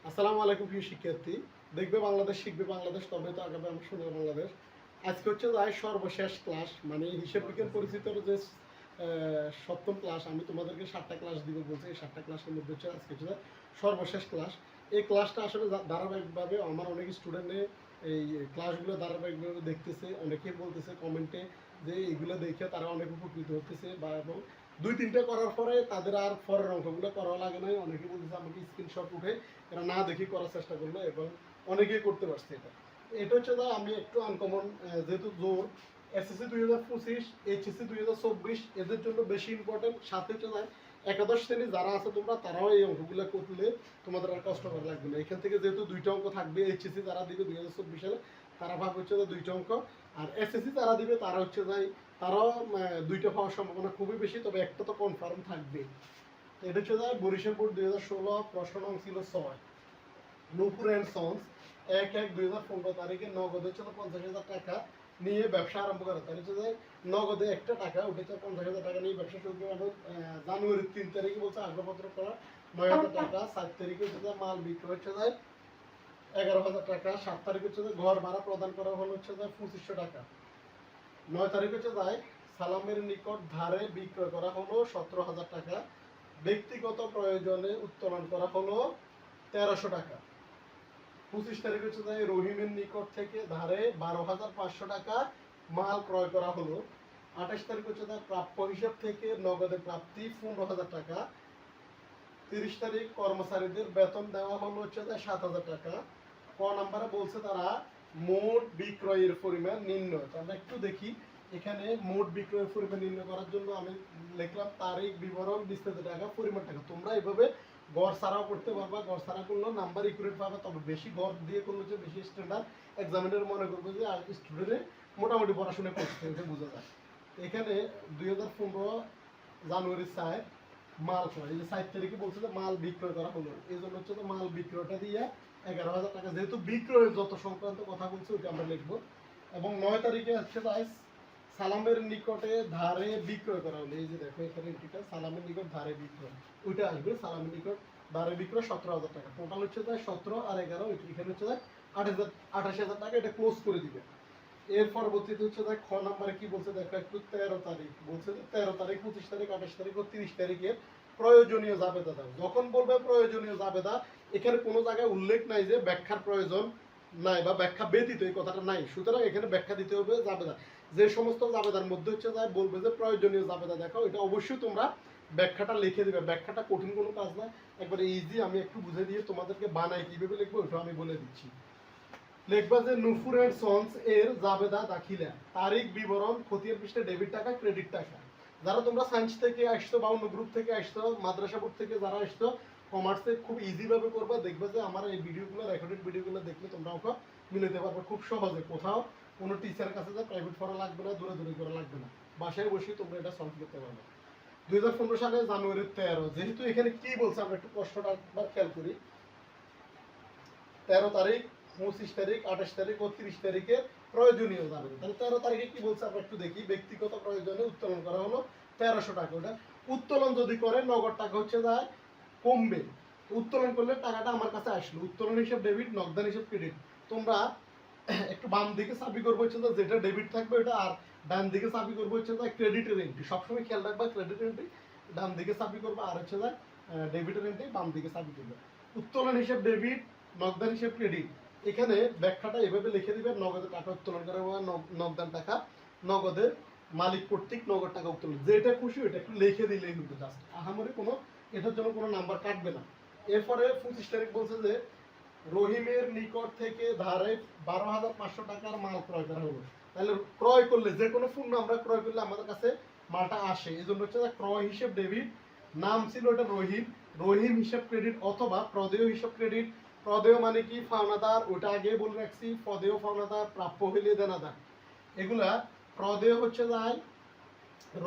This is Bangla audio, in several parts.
আসসালামু আলাইকুম প্রিয় শিক্ষার্থী। দেখবে বাংলাদেশ, শিখবে বাংলাদেশ, তবে তো আগামী আমরা শুনবো বাংলাদেশ। আজকে হচ্ছে যাই সর্বশেষ ক্লাস, মানে হিসাব বিজ্ঞান পরিচিত যে সপ্তম ক্লাস। আমি তোমাদেরকে 7টা ক্লাস দিব বলছি। এই 7টা ক্লাসের মধ্যে হচ্ছে আজকে হচ্ছে সর্বশেষ ক্লাস। এই ক্লাসটা আসলে ধারাবাহিকভাবে আমার অনেক স্টুডেন্টে এই ক্লাসগুলো ধারাবাহিকভাবে দেখতেছে, অনেকেই বলতেছে কমেন্টে যে এইগুলো দেখে তারা অনেক উপকৃত হতেছে, বা এবং 2-3টা করার পরে তাদের আর পরের অঙ্কগুলো করা লাগে নাই। অনেকে বলতেছে আমাকে স্ক্রিনশট উঠে এরা না দেখি করার চেষ্টা করলো, এবং অনেকেই করতে পারছে এটা। এটা হচ্ছে আমি একটু আনকমন, যেহেতু জোর এসএসসি 2025, এইচএসসি 2024 এদের জন্য বেশি ইম্পর্টেন্ট। সাথে হচ্ছে একাদশ শ্রেণী যারা আছে তোমরা, তারাও এই অঙ্কগুলো করলে তোমাদের আর কষ্ট করা লাগবে না। এখান থেকে যেহেতু 2টা অঙ্ক থাকবে, এইচএসসি যারা দিবে 2024 সালে তারা ভাগ হচ্ছে 2টা অঙ্ক, আর এসএসসি যারা দিবে তারা হচ্ছে তারাও 2টা পাওয়ার সম্ভাবনা খুবই বেশি, তবে একটা তো কনফার্ম থাকবে। এটা হচ্ছে বরিশাল বোর্ড 2016 প্রশ্ন নং ছিল 6। নূপুর অ্যান্ড সন্স 1/1/2015 তারিখে নগদ হচ্ছে 50,000 টাকা নিয়ে ব্যবসা আরম্ভ করে। তাহলে হচ্ছে নগদে একটা টাকা উঠেছে, 50,000 টাকা নিয়ে ব্যবসা শুরু করে। জানুয়ারির 3 তারিখে বলছে আসবাবপত্র করা 9,000 টাকা। 7 তারিখে হচ্ছে মাল বিক্রি হচ্ছে 11,000 টাকা। 7 তারিখে হচ্ছে ঘর ভাড়া প্রদান করা হলো হচ্ছে 2500 টাকা। 9 তারিখ হচ্ছে সালামের নিকট ধারে বিক্রয় করা হলো 17,000 টাকা। ব্যক্তিগত প্রয়োজনে উত্তোলন করা হলো 1300 টাকা। 25 তারিখ হচ্ছে রহিমের নিকট থেকে ধারে 12,500 টাকা মাল ক্রয় করা হলো। 28 তারিখ হচ্ছে প্রাপ্য হিসাব থেকে নগদে প্রাপ্তি 15,000 টাকা। 30 তারিখ কর্মচারীদের বেতন দেওয়া হলো হচ্ছে 7,000 টাকা। ক নাম্বারে বলছে তারা মোট বিক্রয়ের পরিমাণ নির্ণয়। আমরা একটু দেখি এখানে মোট বিক্রয়ের পরিমাণ নির্ণয় করার জন্য আমি লিখলাম তারিখ, বিবরণ, বিস্তারিত টাকা, পরিমাণ টাকা। তোমরা এইভাবে গড় ছাড়াও করতে পারবা। গড় ছাড়া করলেও নাম্বার ইকুরেট পাবে, তবে বেশি গড় দিয়ে করলে যে বেশি স্ট্যান্ডার্ড এক্সামিনার মনে করবে যে স্টুডেন্টে মোটামুটি পড়াশোনা করছে, এটা বোঝা যায়। এখানে 2015 জানুয়ারি 4 মাল ক্রয়, এই যে 7 তারিখে বলছে যে মাল বিক্রয় করা হলো, এই জন্য হচ্ছে মাল বিক্রয়টা দিয়ে 11,000 টাকা। যেহেতু বিক্রয়ের যত সংক্রান্ত কথা বলছে ওইটা আমরা লিখবো। এবং 9 তারিখে হচ্ছে সালামের নিকটে ধারে বিক্রয় করা হলো। এই যে দেখো এখানে এন্ট্রিটা সালামের নিকট ধারে বিক্রয়, ওইটা আসবে। সালামের নিকট ধারে বিক্রয় 17,000 টাকা। টোটাল হচ্ছে 17 আর 11, এখানে হচ্ছে 28,000 টাকা। এটা ক্লোজ করে দিবে। এর পরবর্তীতে হচ্ছে খ নাম্বারে কি বলছে দেখো একটু। 13 তারিখ বলছে 13 তারিখ, 25 তারিখ, 28 তারিখ ও 30 তারিখের প্রয়োজনীয় জাবেদা দাও। যখন বলবে প্রয়োজনীয় জাবেদা, এখানে কোনো জায়গায় উল্লেখ নাই যে ব্যাখ্যার প্রয়োজন নাই বা ব্যাখ্যা ব্যতীত, এই কথাটা নাই। সুতরাং এখানে ব্যাখ্যা দিতে হবে জাবেদা। যে সমস্ত জাবেদার মধ্যে হচ্ছে বলবে যে প্রয়োজনীয় জাবেদা দেখাও, এটা অবশ্যই তোমরা ব্যাখ্যাটা লিখে দিবে। ব্যাখ্যাটা কঠিন কোনো কাজ না, একবারে ইজি। আমি একটু বুঝে দিয়ে তোমাদেরকে বানাই কিভাবে লিখবো ওটা আমি বলে দিচ্ছি। লিখবা যে নূপুর এন্ড সন্স এর জাবেদা দাখিলা, তারিখ, বিবরণ, খতিয়ান পৃষ্ঠে ডেবিট টাকা, ক্রেডিট টাকা। যারা তোমরা সায়েন্স থেকে আসছো বা অন্য গ্রুপ থেকে আসছো, মাদ্রাসা বোর্ড থেকে যারা আসছো, কমার্সে খুব ইজি ভাবে করবা। দেখবে যে আমার এই ভিডিওগুলো, রেকর্ডেড ভিডিওগুলো দেখলে তোমরা ওকে মিলাতে পারবে খুব সহজে। কোথাও কোনো টিচারের কাছে যা প্রাইভেট পড়া লাগবে না, দূরে দূরে করা লাগবে না, বাসায় বসেই তোমরা এটা সলভ করতে পারবে। 2015 সালে জানুয়ারি 13, যেহেতু এখানে কি বলছে আমরা একটু প্রশ্নটা একবার খেয়াল করি। 13 তারিখ, 25 তারিখ, 28 তারিখ ও 30 তারিখে প্রয়োজনীয় জাবেদা। তাহলে 13 তারিখে কি বলছে আমরা একটু দেখি। ব্যক্তিগত প্রয়োজনে উত্তোলন করা হলো 1300 টাকা। ওটা উত্তোলন যদি করে নগদ টাকা হচ্ছে কমবে। উত্তোলন করলে টাকাটা আমার কাছে আসলো। উত্তোলন হিসাব ডেবিট, নগদান হিসাব ক্রেডিট। তোমরা একটু বাম দিকে চাবি করবো হচ্ছে যেটা ডেবিট থাকবে ওটা, আর ডান দিকে চাবি করবো হচ্ছে ক্রেডিটের এন্ট্রি। সবসময় খেয়াল রাখবা ক্রেডিট এন্ট্রি ডান দিকে চাবি করবা, আর হচ্ছে ডেবিটের এন্ট্রি বাম দিকে চাবি করবে। উত্তোলন হিসাব ডেবিট, নগদান হিসাব ক্রেডিট। এখানে ব্যাখ্যাটা এভাবে লিখে দিবে। নগদে টাকা উত্তোলন করা বা নগদান টাকা, নগদে মালিক কর্তৃক নগদ টাকা উত্তোলন। যেটা খুশি ওইটা একটু লিখে দিলেই কিন্তু জাস্ট আহামরি কোনো এটার জন্য কোনো নাম্বার কাটবে না। এরপরে 25 তারিখ বলছে যে রহিমের নিকট থেকে ধারে 12,500 টাকার মাল ক্রয় করা হলো। তাহলে ক্রয় করলে যে কোনো পণ্য আমরা ক্রয় করলে আমাদের কাছে মালটা আসে, এই জন্য হচ্ছে ক্রয় হিসেব ডেবিট। নাম ছিল এটা রহিম, রহিম হিসাব ক্রেডিট অথবা প্রদেয় হিসাব ক্রেডিট। প্রদেয় মানে কি? ফাওনাদার, ওটা আগে বলে রাখছি। প্রদেয় ফাওনাদার, প্রাপ্য হইলে দেনাদার। এগুলা প্রদেয় হচ্ছে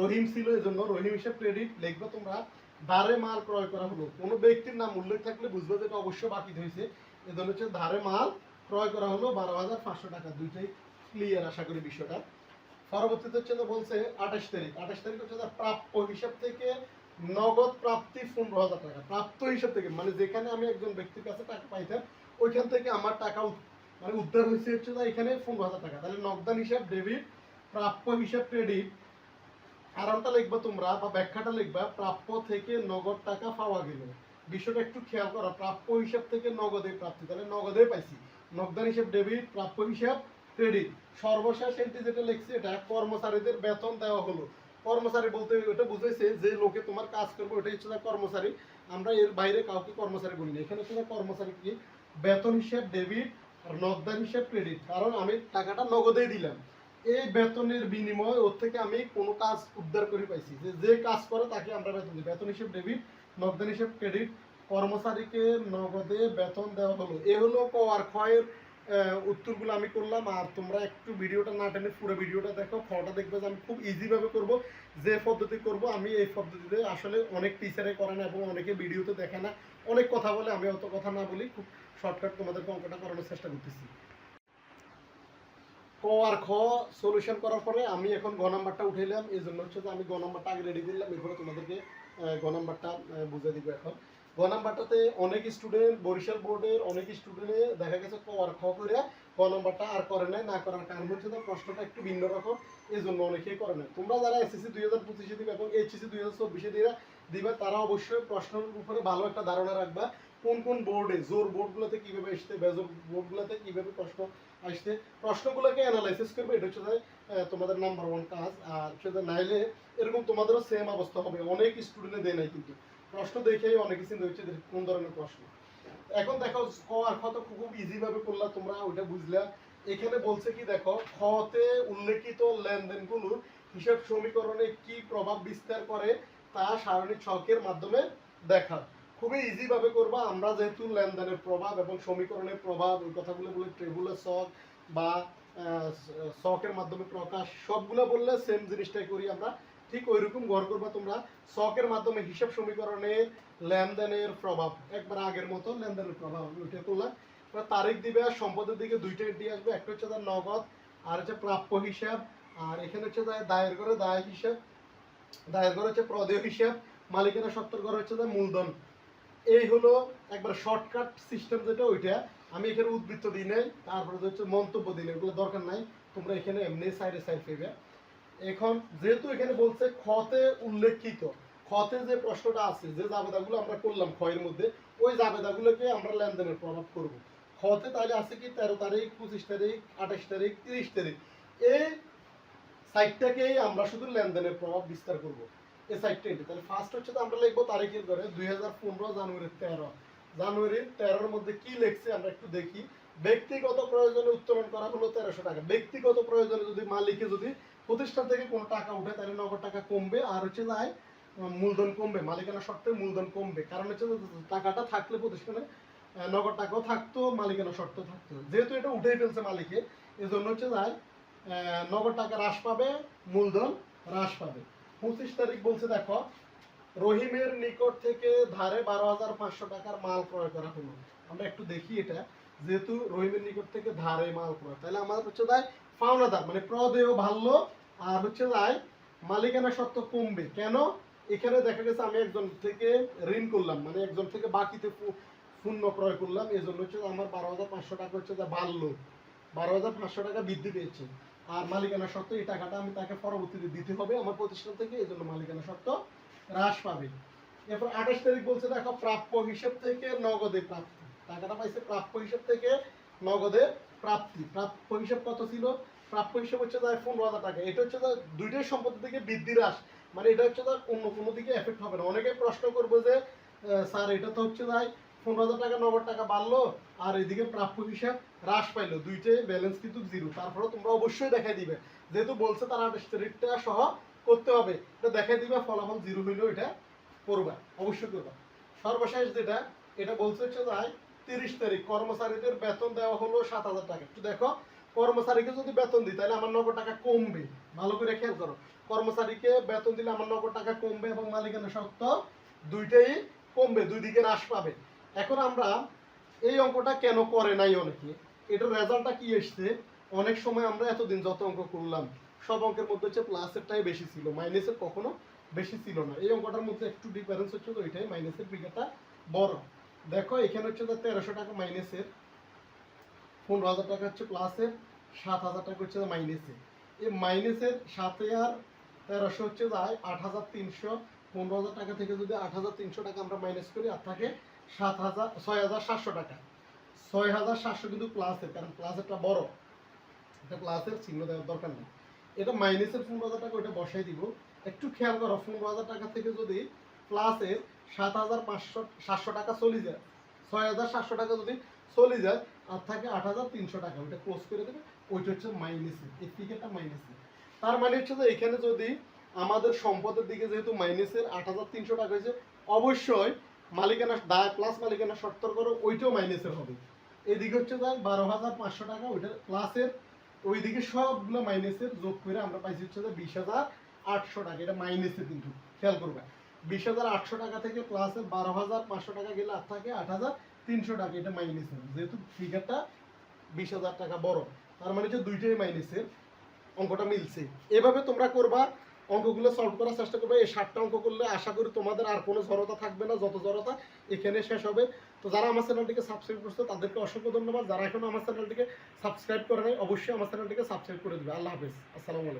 রহিম ছিল, এই জন্য রহিম হিসাব ক্রেডিট লিখবে তোমরা। ধারে মাল ক্রয় করা হলো, কোনো ব্যক্তির নাম উল্লেখ থাকলে বুঝবে যে এটা অবশ্যই বাকি হয়েছে, এই জন্য হচ্ছে ধারে মাল ক্রয় করা হলো 12,500 টাকা। দুইটাই ক্লিয়ার আশা করি বিষয়টা। পরবর্তীতে হচ্ছে বলছে 28 তারিখ। 28 তারিখ হচ্ছে প্রাপ্য হিসাব থেকে নগদ প্রাপ্তি 15,000 টাকা প্রাপ্ত হিসাব থেকে, মানে যেখানে আমি একজন ব্যক্তির কাছে টাকা পাইতাম ওইখান থেকে আমার টাকা মানে উদ্ধার হয়েছে হচ্ছে যে এখানে 15,000 টাকা। তাহলে নগদান হিসাব ডেবিট, প্রাপ্য হিসাব ক্রেডিট। কারণটা লিখবা তোমরা বা ব্যাখ্যাটা লিখবা, প্রাপ্য থেকে নগদ টাকা পাওয়া গেল। বিষয়টা একটু খেয়াল করো, প্রাপ্য হিসাব থেকে নগদে প্রাপ্তি, তাহলে নগদে পাইছি। নগদান হিসাব ডেবিট, প্রাপ্য হিসাব ক্রেডিট। সর্বশেষ এন্ট্রি যেটা লিখছি এটা কর্মচারীদের বেতন দেওয়া হলো। কর্মচারী বলতে ওটা বুঝাইছে যে লোকে তোমার কাজ করবে ওটাই হচ্ছে কর্মচারী। আমরা এর বাইরে কাউকে কর্মচারী বলি না। এখানে হচ্ছে কর্মচারী কি, বেতন হিসাব ডেবিট আর নগদান হিসাব ক্রেডিট। কারণ আমি টাকাটা নগদেই দিলাম, এই বেতনের বিনিময়ে ওর থেকে আমি কোনো কাজ উদ্ধার করে পাইছি, যে কাজ করে তাকে আমরা বেতন দিই। বেতন হিসেব ডেবিট, নগদান হিসেব ক্রেডিট। কর্মচারীকে নগদে বেতন দেওয়া হলো। এ হলো ক আর ক্ষয়ের উত্তরগুলো আমি করলাম। আর তোমরা একটু ভিডিওটা না টেনে পুরো ভিডিওটা দেখো, খটা দেখবে যে আমি খুব ইজিভাবে করব। যে পদ্ধতি করব আমি এই পদ্ধতিতে আসলে অনেক টিচারে করে না এবং অনেকে ভিডিওতে দেখে না, অনেক কথা বলে, আমি অত কথা না বলি, খুব শর্টকাট তোমাদেরকে অঙ্কটা করানোর চেষ্টা করতেছি। ক আর খ সলিউশন করার পরে আমি এখন গ নাম্বারটা উঠাইলাম, এই জন্য হচ্ছে যে আমি গ নাম্বারটা আগে রেডি করলাম, এরপরে তোমাদেরকে গ নাম্বারটা বুঝিয়ে দিব। এখন গ নাম্বারটাতে অনেক স্টুডেন্ট, বরিশাল বোর্ডের অনেক স্টুডেন্টে দেখা গেছে ক আর খ করে গ নাম্বারটা আর করে নাই। না করার কারণ হচ্ছে যে প্রশ্নটা একটু ভিন্ন রকম, এই জন্য অনেকেই করে নাই। তোমরা যারা এসএসসি 2025 দিবে এবং এইচএসসি 2024 দিবে তারা অবশ্যই প্রশ্নের উপরে ভালো একটা ধারণা রাখবা। কোন কোন বোর্ডে, জোর বোর্ডগুলোতে কীভাবে আসতে, বেজোর বোর্ডগুলোতে কীভাবে প্রশ্ন আসতে, প্রশ্নগুলোকে অ্যানালাইসিস করবে। এটা হচ্ছে তোমাদের নাম্বার 1 কাজ। আর হচ্ছে নাইলে এরকম তোমাদেরও সেম অবস্থা হবে, অনেক স্টুডেন্টে দেয় নাই কিন্তু প্রশ্ন দেখেই অনেকে চিন্তা হচ্ছে কোন ধরনের প্রশ্ন। এখন দেখো ক আর খ তো খুব ইজি ভাবে করলা, তোমরা ওইটা বুঝলা। এখানে বলছে কি দেখো, খতে উল্লেখিত লেনদেনগুলোর হিসাব সমীকরণে কি প্রভাব বিস্তার করে তা সারণী ছকের মাধ্যমে দেখা। খুবই ইজি ভাবে করবা। আমরা যেহেতু লেনদেনের প্রভাব এবং সমীকরণের প্রভাব ওই কথাগুলো বলে টেবুলার ছক বা ছকের মাধ্যমে প্রকাশ সবগুলো বললে সেম জিনিসটাই করি আমরা, ঠিক ওইরকম গড় করবা তোমরা। ছকের মাধ্যমে হিসাব সমীকরণে লেনদেনের প্রভাব একবার আগের মতো লেনদেনের প্রভাব আমি ওইটা করলাম। তারিখ দিবে আর সম্পদের দিকে দুইটা এন্ট্রি আসবে, একটা হচ্ছে তার নগদ আর হচ্ছে প্রাপ্য হিসাব। আর এখানে হচ্ছে দায়ের করে দায় হিসাব, দায়ের করে হচ্ছে প্রদেয় হিসাব, মালিকানা সত্তর করে হচ্ছে মূলধন। এই হলো একবার শর্টকাট সিস্টেম যেটা ওইটা। আমি এখানে উদ্বৃত্ত দিই নাই, তারপরে হচ্ছে মন্তব্য দিই নাই, এগুলো দরকার নাই, তোমরা এখানে এমনি সাইডে সাইড পেবে। এখন যেহেতু এখানে বলছে খতে উল্লেখিত, খতে যে প্রশ্নটা আছে, যে জাবেদাগুলো আমরা করলাম খয়ের মধ্যে, ওই জাবেদাগুলোকে আমরা লেনদেনের প্রভাব করব। খতে তাহলে আছে কি 13 তারিখ, 25 তারিখ, 28 তারিখ, 30 তারিখ, এই সাইটটাকেই আমরা শুধু লেনদেনের প্রভাব বিস্তার করব। এই সাইটটা এটি তাহলে ফার্স্ট হচ্ছে তো আমরা লিখবো তারিখের ঘরে 2015 জানুয়ারির 13। জানুয়ারির 13-র মধ্যে কি লিখছে আমরা একটু দেখি। ব্যক্তিগত প্রয়োজনে উত্তোলন করা হলো 1300 টাকা। ব্যক্তিগত প্রয়োজনে যদি মালিকে যদি প্রতিষ্ঠান থেকে কোনো টাকা উঠে তাহলে নগদ টাকা কমবে, আর হচ্ছে যায় মূলধন কমবে, মালিকানা শর্তে মূলধন কমবে। কারণ হচ্ছে টাকাটা থাকলে প্রতিষ্ঠানে নগদ টাকাও থাকতো, মালিকানা শর্ত থাকতো। যেহেতু এটা উঠেই ফেলছে মালিকে, এই জন্য হচ্ছে যায় নগদ টাকা হ্রাস পাবে, মূলধন হ্রাস পাবে। 25 তারিখ বলছে দেখো, রহিমের নিকট থেকে ধারে 12,500 টাকার মাল ক্রয় করা হলো। আমরা একটু দেখি এটা, যেহেতু রহিমের নিকট থেকে ধারে মাল ক্রয়, তাহলে আমাদের হচ্ছে যায় পাওনাদার মানে প্রদেয় ভাল্য, আর হচ্ছে যায় মালিকানা সত্ত্ব কমবে। কেন? এখানে দেখা গেছে আমি একজন থেকে ঋণ করলাম, মানে একজন থেকে বাকিতে পণ্য ক্রয় করলাম, এই জন্য হচ্ছে আমার 12,500 টাকা হচ্ছে যা বাড়লো, 12,500 টাকা বৃদ্ধি পেয়েছে। আর মালিকানা সত্ত্ব এই টাকাটা আমি তাকে পরবর্তীতে দিতে হবে আমার প্রতিষ্ঠান থেকে, এই জন্য মালিকানা সত্ত্ব হ্রাস পাবে। এরপর 28 তারিখ বলছে দেখো, প্রাপ্য হিসাব থেকে নগদে প্রাপ্তি। টাকাটা পাইছে প্রাপ্য হিসাব থেকে নগদে প্রাপ্তি। প্রাপ্য হিসাব কত ছিল? প্রাপ্য হিসাব হচ্ছে 15,000 টাকা। এটা হচ্ছে দুইটাই সম্পত্তি থেকে বৃদ্ধি হ্রাস, মানে এটা হচ্ছে অন্য কোনো দিকে এফেক্ট হবে না। অনেকে প্রশ্ন করবে যে স্যার এটা তো হচ্ছে 15,000 টাকা নগদ টাকা বাড়লো আর এদিকে প্রাপ্য হিসাব হ্রাস পাইলো, দুইটাই ব্যালেন্স কিন্তু জিরো। তারপরে তোমরা অবশ্যই দেখাই দিবে, যেহেতু বলছে তারা 28 তারিখটা সহ করতে হবে, এটা দেখাই দিবে। ফলাফল জিরো হইলেও এটা করবা, অবশ্যই করবা। সর্বশেষ যেটা এটা বলছে হচ্ছে 30 তারিখ কর্মচারীদের বেতন দেওয়া হলো 7,000 টাকা। একটু দেখো, কর্মচারীকে যদি বেতন দিই তাহলে আমার নগদ টাকা কমবে, ভালো করে খেয়াল করো। কর্মচারীকে বেতন দিলে আমার নগদ টাকা কমবে এবং মালিকানা সত্ত্ব দুইটাই কমবে, দুই দিকে হ্রাস পাবে। এখন আমরা এই অঙ্কটা কেন করে নাই অনেকে, এটার রেজাল্টটা কি এসছে? অনেক সময় আমরা এতদিন যত অঙ্ক করলাম সব অঙ্কের মধ্যে হচ্ছে প্লাসেরটাই বেশি ছিল, মাইনাসের কখনো বেশি ছিল না। এই অঙ্কটার মধ্যে একটু ডিফারেন্স হচ্ছে তো ওইটাই, মাইনাসের ফিগারটা বড়। দেখো এখানে হচ্ছে যে 1300 টাকা মাইনাসের, 15,000 টাকা হচ্ছে প্লাসের, 7,000 টাকা হচ্ছে মাইনাসের। এই মাইনাসের সাথে আর 1300 হচ্ছে যায় 8,300। 15,000 টাকা থেকে যদি 8,300 টাকা আমরা মাইনাস করি, আর থাকে 6,700 টাকা। 6,700 কিন্তু প্লাসের, কারণ প্লাসেরটা বড়, এটা প্লাসের চিহ্ন দেওয়ার দরকার নেই। এটা মাইনাসের 15,000 টাকা, ওইটা বসাই দিব। একটু খেয়াল করো, 15,000 টাকা থেকে যদি প্লাসের 7,700 টাকা চলে যায়, 6,700 টাকা যদি চলে যায়, আর থাকে 8,300 টাকা, ওইটা ক্লোজ করে দেবে। ওইটা হচ্ছে মাইনাসের, এই ফিগারটা মাইনাসের। তার মানে হচ্ছে যে এখানে যদি আমাদের সম্পদের দিকে যেহেতু মাইনাসের 8,300 টাকা হয়েছে, অবশ্যই মালিকানা দায় প্লাস মালিকানা সত্তর করো, ওইটাও মাইনাসের হবে। এদিকে হচ্ছে যায় 12,500 টাকা, ওইটা প্লাসের, ওইদিকে সবগুলো মাইনাসের, যোগ করে আমরা পাইছি হচ্ছে যে 20,800 টাকা। এটা মাইনাসের কিন্তু খেয়াল করবে, 20,800 টাকা থেকে প্লাসের 12,500 টাকা গেলে আর থাকে 8,300 টাকা, এটা মাইনাসের। যেহেতু ফিগারটা 20,000 টাকা বড়, তার মানে হচ্ছে দুইটাই মাইনাসের, অঙ্কটা মিলছে। এভাবে তোমরা করবা, অঙ্কগুলো সলভ করার চেষ্টা করবে। এই 7টা অঙ্ক করলে আশা করি তোমাদের আর কোনো জড়তা থাকবে না, যত জড়তা এখানে শেষ হবে। তো যারা আমার চ্যানেলটিকে সাবস্ক্রাইব করছে তাদেরকে অসংখ্য ধন্যবাদ। যারা এখনো আমার চ্যানেলটিকে সাবস্ক্রাইব করে নাই, অবশ্যই আমার চ্যানেলটিকে সাবস্ক্রাইব করে দেবে। আল্লাহ হাফেজ, আসসালামু আলাইকুম।